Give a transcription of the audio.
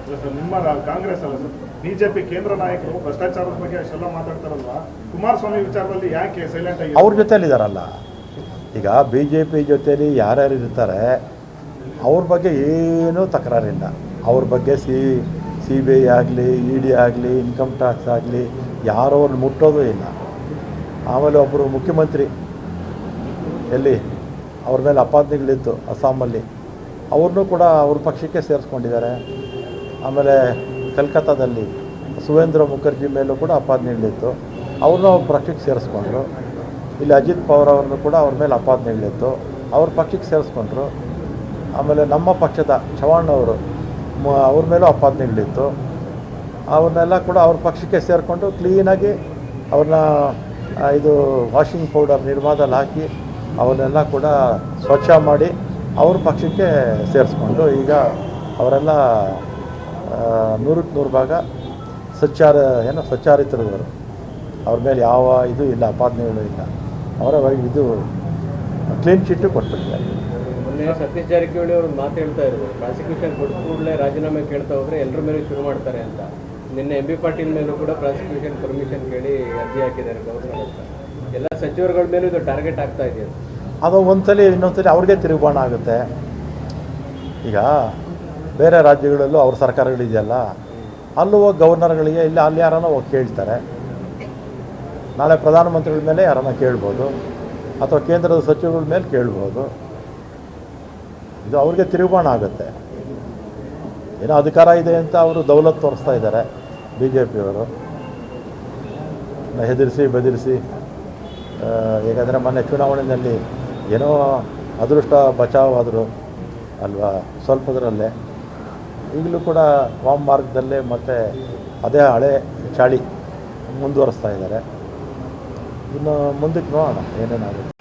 Sir ನಿಮ್ಮ ಕಾಂಗ್ರೆಸ್ ಅಲ್ಲ sir, BJP ಕೇಂದ್ರ ನಾಯಕರು ಭ್ರಷ್ಟಾಚಾರದ ಬಗ್ಗೆ ಅಷ್ಟೆಲ್ಲ ಮಾತಾಡ್ತಾರಲ್ವಾ, ಕುಮಾರಸ್ವಾಮಿ ವಿಚಾರದಲ್ಲಿ ಯಾಕೆ ಸೈಲೆಂಟ್ ಆಗಿ ಅವ್ರ ಜೊತೆಲಿದ್ದಾರಲ್ಲ? ಈಗ ಬಿ ಜೆ ಪಿ ಜೊತೆಲಿ ಯಾರ್ಯಾರು ಇರ್ತಾರೆ ಅವ್ರ ಬಗ್ಗೆ ಏನೂ ತಕರಾರಿಲ್ಲ. ಅವ್ರ ಬಗ್ಗೆ ಸಿ ಬಿ ಐ ಆಗಲಿ, ಇ ಡಿ ಆಗಲಿ, ಇನ್ಕಮ್ ಟ್ಯಾಕ್ಸ್ ಆಗಲಿ ಯಾರೋ ಅವ್ರನ್ನ ಮುಟ್ಟೋದು ಇಲ್ಲ. ಆಮೇಲೆ ಒಬ್ಬರು ಮುಖ್ಯಮಂತ್ರಿ ಎಲ್ಲಿ ಅವ್ರ ಮೇಲೆ ಅಪಾದನೆಗಳಿತ್ತು ಅಸ್ಸಾಮಲ್ಲಿ, ಅವ್ರನ್ನೂ ಕೂಡ ಅವ್ರ ಪಕ್ಷಕ್ಕೆ ಸೇರಿಸ್ಕೊಂಡಿದ್ದಾರೆ. ಆಮೇಲೆ ಕಲ್ಕತ್ತಾದಲ್ಲಿ ಸುವೇಂದ್ರ ಮುಖರ್ಜಿ ಮೇಲೂ ಕೂಡ ಅಪಾದನೆಗಳಿತ್ತು, ಅವ್ರನ್ನೂ ಅವ್ರ ಪಕ್ಷಕ್ಕೆ ಸೇರಿಸ್ಕೊಂಡ್ರು. ಇಲ್ಲಿ ಅಜಿತ್ ಪವಾರ್ ಅವ್ರನ್ನೂ ಕೂಡ ಅವ್ರ ಮೇಲೆ ಅಪಾದನೆಗಳಿತ್ತು, ಅವ್ರ ಪಕ್ಷಕ್ಕೆ ಸೇರಿಸ್ಕೊಂಡ್ರು. ಆಮೇಲೆ ನಮ್ಮ ಪಕ್ಷದ ಚವ್ಹಾಣ್ ಅವರು ಅವ್ರ ಮೇಲೂ ಅಪಾದನೆಗಳಿತ್ತು, ಅವ್ರನ್ನೆಲ್ಲ ಕೂಡ ಅವ್ರ ಪಕ್ಷಕ್ಕೆ ಸೇರಿಕೊಂಡು ಕ್ಲೀನಾಗಿ ಅವ್ರನ್ನ ಇದು ವಾಷಿಂಗ್ ಪೌಡರ್ ನಿರ್ಮಾದಲ್ಲಿ ಹಾಕಿ ಅವನ್ನೆಲ್ಲ ಕೂಡ ಸ್ವಚ್ಛ ಮಾಡಿ ಅವ್ರ ಪಕ್ಷಕ್ಕೆ ಸೇರಿಸ್ಕೊಂಡು ಈಗ ಅವರೆಲ್ಲ 100% ಭಾಗ ಸ್ವಚ್ಛಾರಿತರವರು. ಅವ್ರ ಮೇಲೆ ಯಾವ ಇದು ಇಲ್ಲ, ಅಪಾದನೆಗಳು ಇಲ್ಲ. ಅವರ ಇದು ಕ್ಲೀನ್ ಚಿಟ್ಟು ಕೊಟ್ಬಿಟ್ಟಿದ್ದಾರೆ. ಮೊನ್ನೆ ಸತೀಶ್ ಜಾರಕಿಹೊಳಿ ಅವರು ಮಾತು ಹೇಳ್ತಾ ಇದ್ರು, ಪ್ರಾಸಿಕ್ಯೂಷನ್ ಕೊಟ್ಟ ಕೂಡಲೇ ರಾಜೀನಾಮೆ ಕೇಳ್ತಾ ಹೋದರೆ ಎಲ್ಲರ ಮೇಲೂ ಶುರು ಮಾಡ್ತಾರೆ ಅಂತ. ನಿನ್ನೆ ಎಂ ಬಿ ಪಾಟೀಲ್ ಮೇಲೂ ಕೂಡ ಪ್ರಾಸಿಕ್ಯೂಷನ್ ಪರ್ಮಿಷನ್ ಕೇಳಿ ಅರ್ಜಿ ಹಾಕಿದ್ದಾರೆ ಗವರ್ನರ್ ಅಂತ. ಎಲ್ಲ ಸಚಿವರುಗಳ ಮೇಲೂ ಇದು ಟಾರ್ಗೆಟ್ ಆಗ್ತಾ ಇದೆ. ಅದು ಒಂದ್ಸಲಿ ಇನ್ನೊಂದ್ಸಲಿ ಅವ್ರಿಗೆ ತಿರುಗುಬಾಣ ಆಗುತ್ತೆ. ಈಗ ಬೇರೆ ರಾಜ್ಯಗಳಲ್ಲೂ ಅವ್ರ ಸರ್ಕಾರಗಳಿದೆಯಲ್ಲ, ಅಲ್ಲೂ ಹೋಗಿ ಗವರ್ನರ್ಗಳಿಗೆ ಇಲ್ಲ ಅಲ್ಲಿ ಯಾರನ್ನ ಹೋಗಿ ಕೇಳ್ತಾರೆ. ನಾಳೆ ಪ್ರಧಾನಮಂತ್ರಿಗಳ ಮೇಲೆ ಯಾರನ್ನ ಕೇಳ್ಬೋದು, ಅಥವಾ ಕೇಂದ್ರದ ಸಚಿವಗಳ ಮೇಲೆ ಕೇಳ್ಬೋದು. ಇದು ಅವ್ರಿಗೆ ತಿರುಗುಬಾಣ ಆಗುತ್ತೆ. ಏನೋ ಅಧಿಕಾರ ಇದೆ ಅಂತ ಅವರು ದೌಲತ್ ತೋರಿಸ್ತಾ ಇದ್ದಾರೆ ಬಿ ಜೆ ಪಿಯವರು, ಹೆದರಿಸಿ ಬೆದರಿಸಿ. ಹೇಗೆಂದರೆ ಮೊನ್ನೆ ಚುನಾವಣೆಯಲ್ಲಿ ಏನೋ ಅದೃಷ್ಟ ಬಚಾವಾದರು ಅಲ್ವಾ, ಸ್ವಲ್ಪದರಲ್ಲೇ. ಈಗಲೂ ಕೂಡ ವಾಮ್ ಮಾರ್ಗದಲ್ಲೇ ಮತ್ತು ಅದೇ ಹಳೆ ಚಾಳಿ ಮುಂದುವರಿಸ್ತಾ ಇದ್ದಾರೆ. ಇನ್ನು ಮುಂದಕ್ಕೆ ನೋಡೋಣ ಏನೇನಾಗುತ್ತೆ.